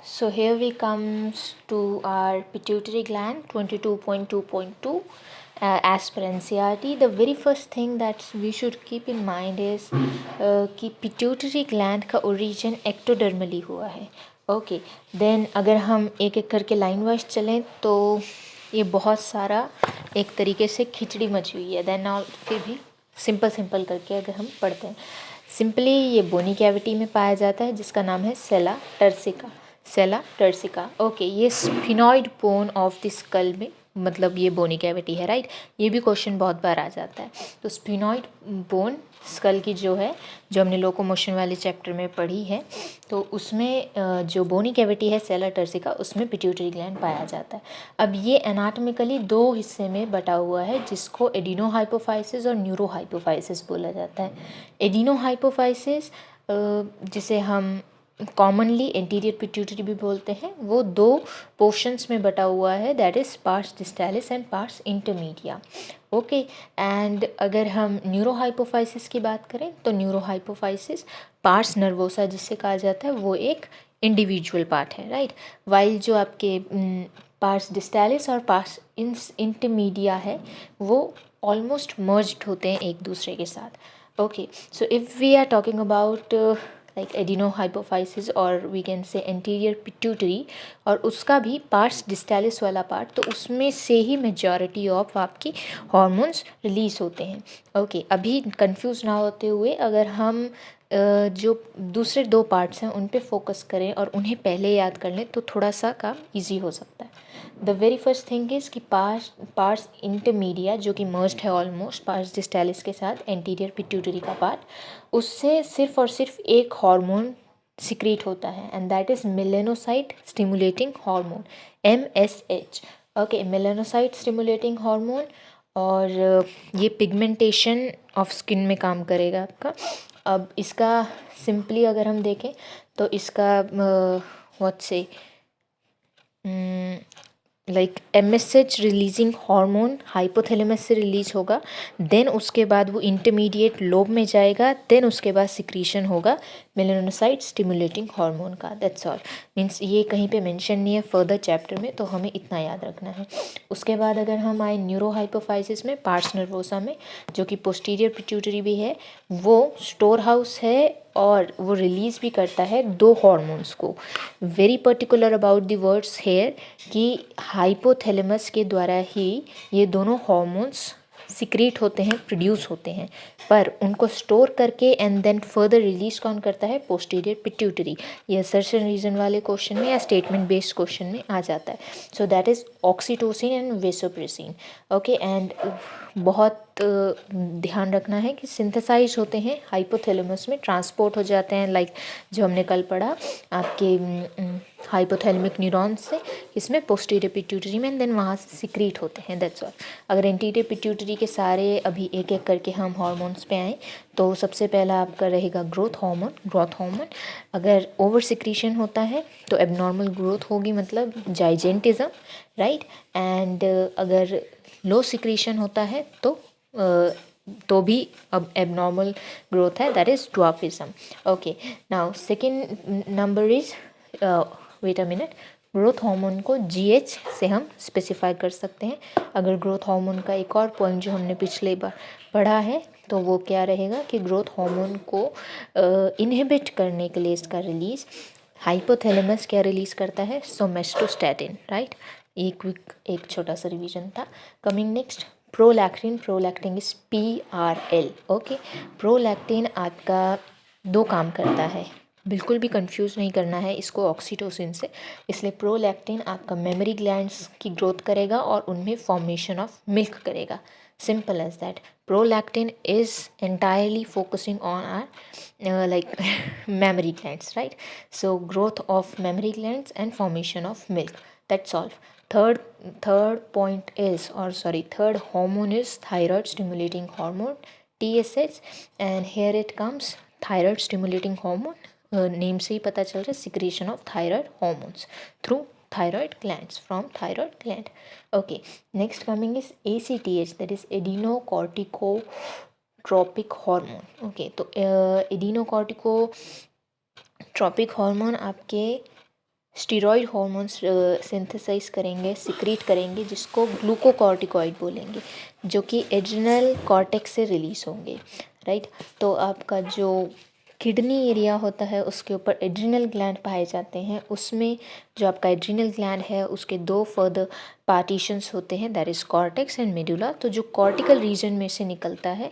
So here we comes to our pituitary gland 22.2.2 as per NCERT. The very first thing that we should keep in mind is कि pituitary gland का origin ectodermally हुआ है. Okay then अगर हम एक एक करके line wise चलें तो ये बहुत सारा एक तरीके से खिचड़ी मची हुई है. देन और फिर भी सिंपल करके अगर हम पढ़ते हैं सिंपली ये बोनी कैविटी में पाया जाता है जिसका नाम है सेला टर्सिका. ओके ये sphenoid bone of the skull में मतलब ये बोनी कैविटी है राइट. ये भी क्वेश्चन बहुत बार आ जाता है. तो स्फिनॉइड बोन स्कल की जो है जो हमने लोकोमोशन वाले चैप्टर में पढ़ी है तो उसमें जो बोनी कैविटी है सेला टर्सिका उसमें पिट्यूटरी ग्लैंड पाया जाता है. अब ये एनाटॉमिकली दो हिस्से में बटा हुआ है जिसको एडिनोहाइपोफाइसिस और न्यूरोहाइपोफाइसिस बोला जाता है. एडिनोहाइपोफाइसिस जिसे हम कॉमनली एंटीरियर पिट्यूटरी भी बोलते हैं वो दो पोर्शंस में बटा हुआ है that is pars distalis and pars intermedia. Okay and अगर हम न्यूरोहाइपोफाइसिस की बात करें तो न्यूरोहाइपोफाइसिस पार्स नर्वोसा जिससे कहा जाता है वो एक इंडिविजुअल पार्ट है राइट. वाइल जो आपके पार्स डिस्टैलिस और पार्स इंटरमीडिया है वो ऑलमोस्ट मर्ज्ड होते हैं एक दूसरे के साथ. Okay so if we are talking about like adenohypophysis और we can say anterior pituitary और उसका भी पार्स डिस्टैलिस वाला पार्ट तो उसमें से ही मेजॉरिटी ऑफ आपकी हॉर्मोन्स रिलीज होते हैं. ओके अभी कंफ्यूज ना होते हुए अगर हम जो दूसरे दो पार्ट्स हैं उन पे फोकस करें और उन्हें पहले याद कर लें तो थोड़ा सा काम इजी हो सकता है. The very first thing is कि पार्स इंटरमीडिया जो कि मर्ज्ड है ऑलमोस्ट पार्स डिस्टैलिस के साथ एंटीरियर पिट्यूटरी का पार्ट उससे सिर्फ और सिर्फ एक हार्मोन सिक्रीट होता है and that is melanocyte stimulating hormone MSH. Okay melanocyte stimulating hormone और ये पिगमेंटेशन ऑफ स्किन में काम करेगा आपका. अब इसका सिंपली अगर हम देखें तो इसका व्हाट से like MSH releasing hormone hypothalamus से रिलीज होगा. देन उसके बाद वो इंटरमीडिएट लोब में जाएगा. देन उसके बाद सिक्रीशन होगा मेलानोसाइट स्टिमुलेटिंग हार्मोन का. That's all. मीन्स ये कहीं पे मेंशन नहीं है फर्दर चैप्टर में तो हमें इतना याद रखना है. उसके बाद अगर हम आए न्यूरोहाइपोफाइसिस में पार्स नर्वोसा में जो कि पोस्टीरियर पिट्यूटरी भी है वो स्टोर हाउस है और वो रिलीज़ भी करता है दो हार्मोन्स को. Very particular about the words here कि हाइपोथैलेमस के द्वारा ही ये दोनों हार्मोन्स सिक्रीट होते हैं प्रोड्यूस होते हैं पर उनको स्टोर करके एंड देन फर्दर रिलीज कौन करता है पोस्टीरियर पिट्यूटरी. ये असर्शन रीजन वाले क्वेश्चन में या स्टेटमेंट बेस्ड क्वेश्चन में आ जाता है. So that is oxytocin and vasopressin. Okay and बहुत ध्यान रखना है कि सिंथेसाइज होते हैं हाइपोथैलेमस में ट्रांसपोर्ट हो जाते हैं लाइक जो हमने कल पढ़ा आपके हाइपोथैलेमिक न्यूरॉन्स से इसमें पोस्टीरियर पिट्यूटरी में देन वहाँ से सिक्रीट होते हैं. That's all. अगर एंटीरियर पिट्यूटरी के सारे अभी एक एक करके हम हार्मोन्स पे आएँ तो सबसे पहला आपका रहेगा ग्रोथ हार्मोन. अगर ओवर सिक्रीशन होता है तो एबनॉर्मल ग्रोथ होगी मतलब जाइजेंटिज्म राइट. एंड अगर लो सिक्रीशन होता है तो भी अब एबनॉर्मल ग्रोथ है that is dwarfism. Okay now second number is wait a minute. Growth hormone को GH से हम स्पेसिफाई कर सकते हैं. अगर ग्रोथ हार्मोन का एक और पॉइंट जो हमने पिछले बार पढ़ा है तो वो क्या रहेगा कि ग्रोथ हार्मोन को इनहिबिट करने के लिए इसका रिलीज हाइपोथैलेमस क्या रिलीज़ करता है सोमेस्टोस्टैटिन राइट. एक छोटा सा रिवीजन था. Coming next prolactin is PRL. Okay prolactin आपका दो काम करता है बिल्कुल भी कंफ्यूज नहीं करना है इसको ऑक्सीटोसिन से. इसलिए प्रोलैक्टिन आपका मेमोरी ग्लैंड्स की ग्रोथ करेगा और उनमें फॉर्मेशन ऑफ मिल्क करेगा. Simple as that. Prolactin is entirely focusing on our like mammary glands right. So growth of mammary glands and formation of milk. That's all. Third point is third hormone is thyroid stimulating hormone TSH. And here it comes thyroid stimulating hormone. Name से ही पता चल रहा है secretion of thyroid hormones through thyroid glands from thyroid gland. Okay, next coming is ACTH that is adenocorticotropic hormone. Okay, तो adenocorticotropic hormone आपके steroid hormones synthesise करेंगे, secrete करेंगे, जिसको ग्लूकोकॉर्टिकॉइड बोलेंगे, जो कि एड्रिनल कॉर्टेक्स से रिलीज होंगे, राइट। तो आपका जो किडनी एरिया होता है उसके ऊपर एड्रिनल ग्लैंड पाए जाते हैं। उसमें जो आपका एड्रिनल ग्लैंड है उसके दो फर्दर पार्टीशंस होते हैं, that is cortex and medulla. तो जो कॉर्टिकल रीजन में से निकलता है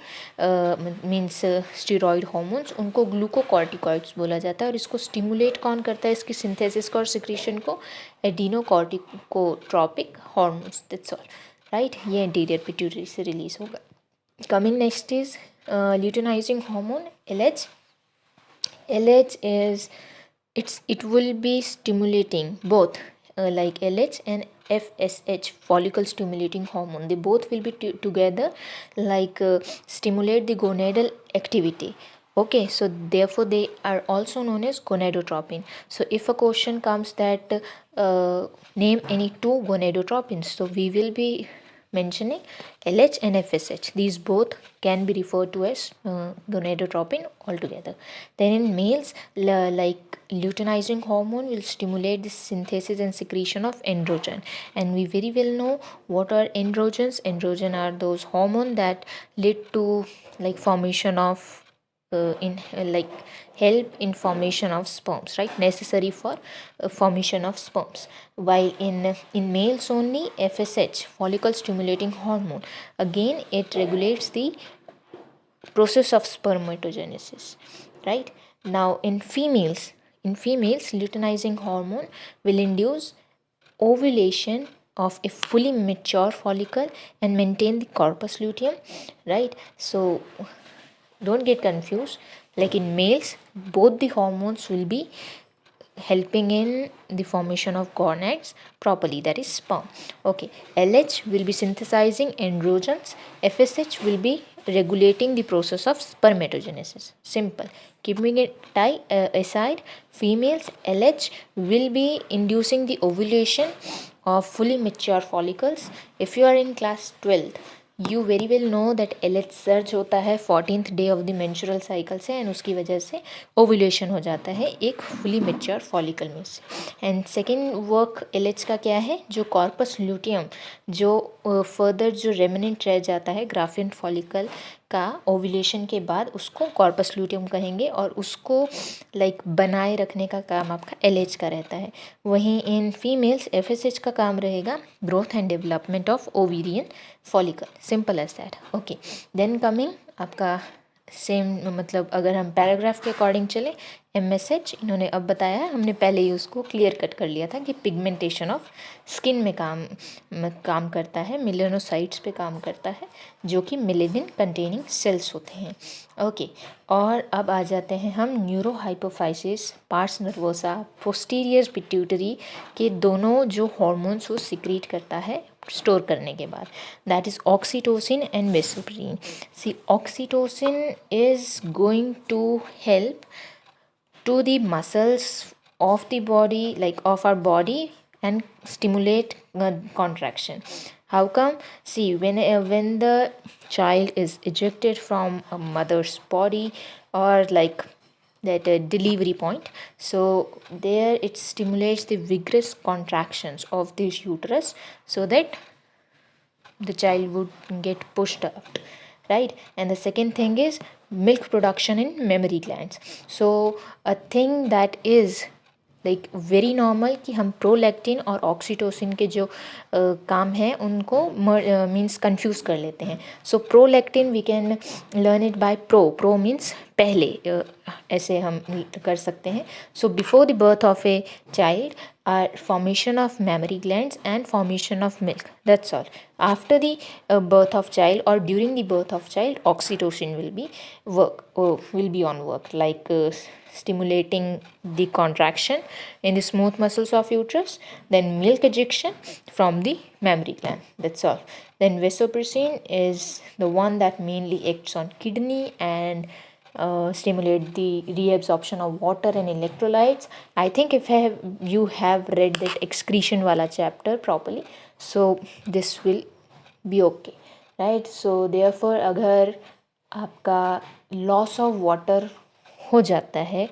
मीन्स स्टीरॉयड हॉर्मोन्स, उनको ग्लूकोकॉर्टिकॉइड्स बोला जाता है। और इसको स्टिमुलेट कौन करता है, इसकी सिंथेसिस को और सिक्रीशन को, एडिनोकॉर्टिकोट्रॉपिक हॉर्मोन्स, दैट्स ऑल, राइट। ये एंटीरियर पिट्यूटरी से रिलीज होगा। Coming next is luteinising hormone LH. LH is it will be stimulating both like LH and FSH, follicle stimulating hormone. They both will be together like stimulate the gonadal activity. Okay, so therefore they are also known as gonadotropin. So if a question comes that name any two gonadotropins, so we will be mentioning LH and FSH. These both can be referred to as gonadotropin altogether. Then in males, like luteinizing hormone will stimulate the synthesis and secretion of androgen, and we very well know what are androgens. Androgen are those hormone that lead to like formation of like help in formation of sperms, right, necessary for formation of sperms. While in males only, FSH, follicle stimulating hormone, again it regulates the process of spermatogenesis, right. Now in females, luteinizing hormone will induce ovulation of a fully mature follicle and maintain the corpus luteum, right. So don't get confused, like in males both the hormones will be helping in the formation of gonads properly, that is sperm. Okay, LH will be synthesizing androgens, FSH will be regulating the process of spermatogenesis. Simple. Keeping it aside, females, LH will be inducing the ovulation of fully mature follicles. If you are in class 12th, you very well know that LH search होता है 14th day of the menstrual cycle से, and उसकी वजह से ovulation हो जाता है एक फुली मेच्योर फॉलिकल में से। एंड सेकेंड वर्क LH का क्या है, जो कॉर्पस ल्यूटियम, जो फर्दर जो रेमिनेंट रह जाता है ग्राफियन फॉलिकल का ओव्यूलेशन के बाद, उसको कॉर्पस ल्यूटियम कहेंगे, और उसको लाइक बनाए रखने का काम आपका LH का रहता है। वहीं इन फीमेल्स FSH का काम रहेगा growth and development of ovarian follicle, simple as that. Okay, then coming आपका सेम, मतलब अगर हम पैराग्राफ के अकॉर्डिंग चले, MSH इन्होंने अब बताया है, हमने पहले ही उसको क्लियर कट कर लिया था कि पिगमेंटेशन ऑफ स्किन में काम करता है, मेलेनोसाइट्स पे काम करता है, जो कि मेलेनिन कंटेनिंग सेल्स होते हैं। ओके, और अब आ जाते हैं हम neuro hypophysis, pars nervosa, posterior pituitary के दोनों जो हॉर्मोन्स वो सिक्रीट करता है स्टोर करने के बाद, that is oxytocin and vasopressin. See oxytocin is going to help to the muscles of the body, like of our body, and stimulate contraction. How come? See, when the child is ejected from a mother's body, or like that delivery point, so there it stimulates the vigorous contractions of this uterus, so that the child would get pushed out, right. And the second thing is milk production in mammary glands. So a thing that is like very normal कि हम prolactin और oxytocin के जो काम हैं उनको means confuse कर लेते हैं। So prolactin we can learn it by pro means पहले, ऐसे हम कर सकते हैं। So before the birth of a child or formation of mammary glands and formation of milk, that's all. After the birth of child or during the birth of child, oxytocin will be on work, like stimulating the contraction in the smooth muscles of uterus, then milk ejection from the mammary gland, that's all. Then vasopressin is the one that mainly acts on kidney and stimulate the reabsorption of water and electrolytes. I think if you have read that excretion wala chapter properly, so this will be okay, right. So therefore अगर आपका loss of water हो जाता है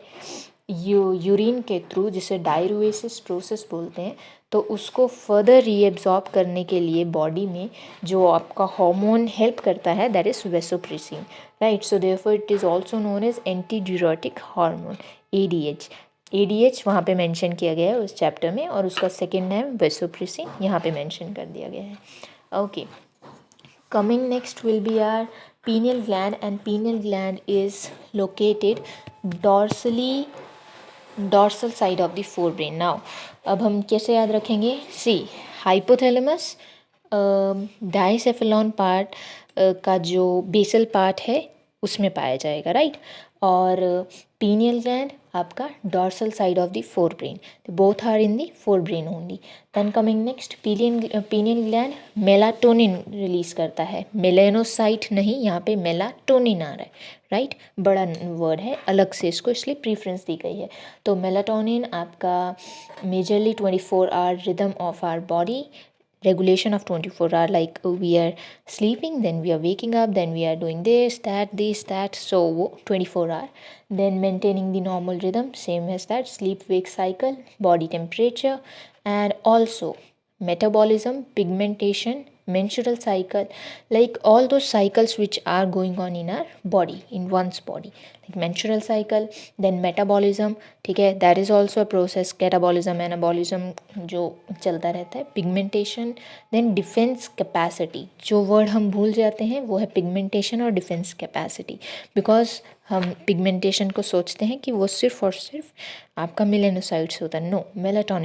urine के through, जिसे डायरूरेसिस process बोलते हैं, तो उसको फर्दर रीएब्जॉर्ब करने के लिए बॉडी में जो आपका हार्मोन हेल्प करता है, that is vasopressin, right. So therefore it is also known as anti diuretic hormone, ADH. ADH वहाँ पे मेंशन किया गया है उस चैप्टर में, और उसका सेकेंड नेम वेसोप्रेसिन यहाँ पे मेंशन कर दिया गया है. Okay, coming next will be our pineal gland, and pineal gland is located dorsal side of the forebrain. Now अब हम कैसे याद रखेंगे? सी, हाइपोथैलेमस डाइसेफेलॉन पार्ट का जो बेसल पार्ट है उसमें पाया जाएगा, राइट. और पीनियल ग्लैंड आपका dorsal side of the forebrain, both are in the forebrain only. Then coming next, pineal gland melatonin release करता है, मेलेनोसाइट नहीं, यहाँ पे मेलाटोनिन आ रहा है, राइट. बड़ा वर्ड है, अलग से इसको इसलिए प्रीफ्रेंस दी गई है. तो मेलाटोनिन आपका majorly 24 hour rhythm of our body, regulation of 24 hour, like we are sleeping, then we are waking up, then we are doing this that, so 24 hour. Then maintaining the normal rhythm, same as that, sleep wake cycle, body temperature, and also metabolism, pigmentation, menstrual cycle, like all those cycles which are going on in our body, in one's body, like menstrual cycle, then metabolism, ठीक है, that is also a process, catabolism, anabolism जो चलता रहता है, pigmentation, then defense capacity, जो word हम भूल जाते हैं वो है pigmentation और defense capacity, because हम pigmentation को सोचते हैं कि वो सिर्फ और सिर्फ आपका मेलेनोसाइट्स होता है, नो, मेलाटोनिन